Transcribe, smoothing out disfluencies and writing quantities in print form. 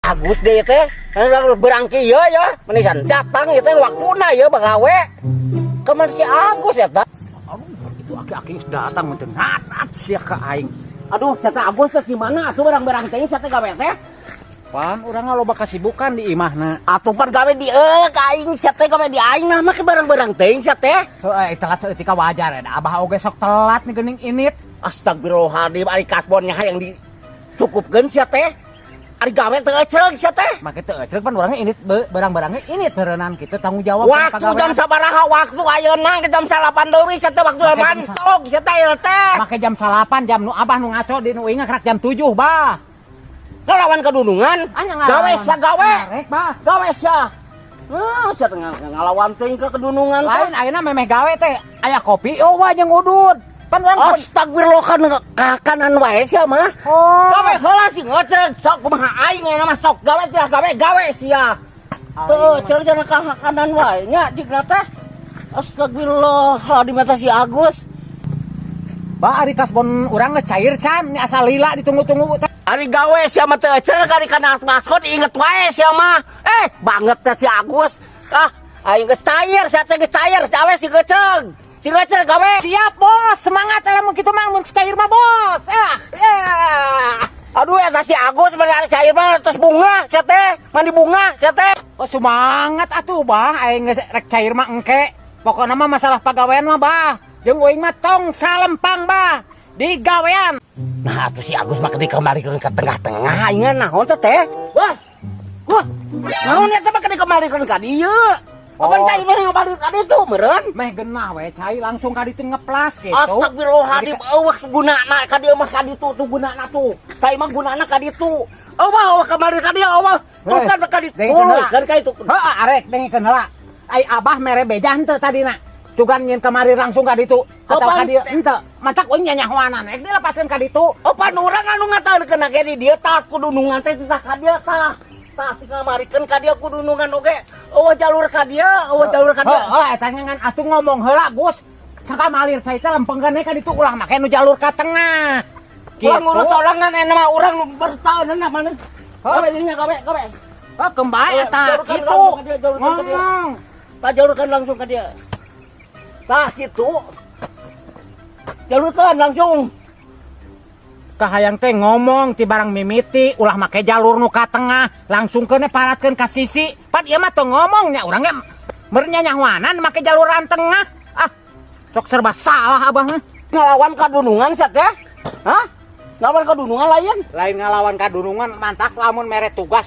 Agus deh teh berangki ya menisan datang itu waktuna ya bagawe kemana si Agus ya teh. Aduh, itu aki-aki datang menten ngat sia ka aing. Aduh siapa Agus teh di mana atuh barang-barang teh siapa gawe teh. Pan urang loba kasibukan di imahna. Atuh pan gawe di ka aing siapa gawe di aing nah make barang-barang teh siapa teh. Heuh telat saeutik wajar ya abah oge sok telat nih geuning init. Astagfirullahaladzim ari kasbonnya yang dicukupkeun siapa teh. Ari gawe teu eceug sia teh. Make teu eceug pan urangnya init barang-barangnya init beureunan kitu tanggung jawab. Waktu jam sabaraha waktu ayeuna ke jam 8 deui sia teh waktu mantog sia teh teh. Make jam 8 jam nu abah nu ngaco di nu ingat rak jam 7 bah. Ngelawan kedunungan. Gawe sia gawe. Rek bah. Gawe sia. Sia teh ngalawan teuing ke kedunungan teh. Lain ayeuna memeh gawe teh aya kopi eueuh jeung udud. Pan urang astagfirullah kan kakanan wae sia mah. Oh. Gawe heula sih ngocreg sok kumaha aing mah sok gawe sia gawe sia. Tuh cenah ka kanan wae nya digna teh. Astagfirullah di mata si Agus. Ba ari kasbon urang geus cair can ni asal lila ditunggu-tunggu teh. Ari gawe sia mah teu eceug ari kana maskot inget wae sia mah. Banget teh si Agus. Aing geus cair sia teh geus cair gawe si geuceug. Si geuceug gawe. Siap bos, semangat lamun kitu mah mun cair mah bos. Aduh eta si Agus bener cair mah terus bunga sia teh, mandi bunga sia teh. Oh semangat atuh bah, aing geus rek cair mah engke. Pokona mah masalah pagawean mah bah. Jeung uing mah tong salempang bah di gawean. Nah atuh si Agus mah dikembalikeun ke tengah-tengah ingan naon teh? Bos. Bos. Naon eta mah dikembalikeun ka dieu? Apaan cai mah ngabalik ka ditu meureun? Meh genah we cai langsung ka ditu ngeplas kitu. Astagfirullahaladzim, eueuh gunana ka dieu mah ka ditu tuh gunana tuh. Cai mah gunana ka ditu. Eueuh kembali ka dieu eueuh. Tuh kan ka ditu. Kan ka itu. Heuh arek dengikeun heula. Ai abah mere beja henteu tadina. Sugan nyin kamari langsung ka ditu. Atau ka dieu henteu. Matak uing nyanyahwanan rek dilepaskeun ka ditu. Pan urang anu ngatakeun ke di dieu tah kudunungan teh tah ka dieu tah. Tah ngamarikeun ka dieu kudunungan oge. Eueuh jalur ka dieu, eueuh jalur ka dieu. Heuh eta ngan atuh ngomong heula Gus. Sakamalir cai teh lempengkeun ka ditu ulah make nu jalur ka tengah. Ulang ngurus orangan mah urang bertahunan mana. Gawe dinya gawe. Oh kembali eta kitu. Ngomong. Tah jalurkan langsung ka dieu. Tah kitu. Jalurkan langsung. Kahayang teh ngomong ti barang mimiti ulah make jalur nu ka tengah langsung kene paratkeun ka sisi pan ieu mah teu ngomong nya urang ge meur nyanyahwanan make jaluran tengah sok serba salah abah mah ngalawan kadunungan sia teh ngalawan kadunungan lain ngalawan kadunungan mantak lamun mere tugas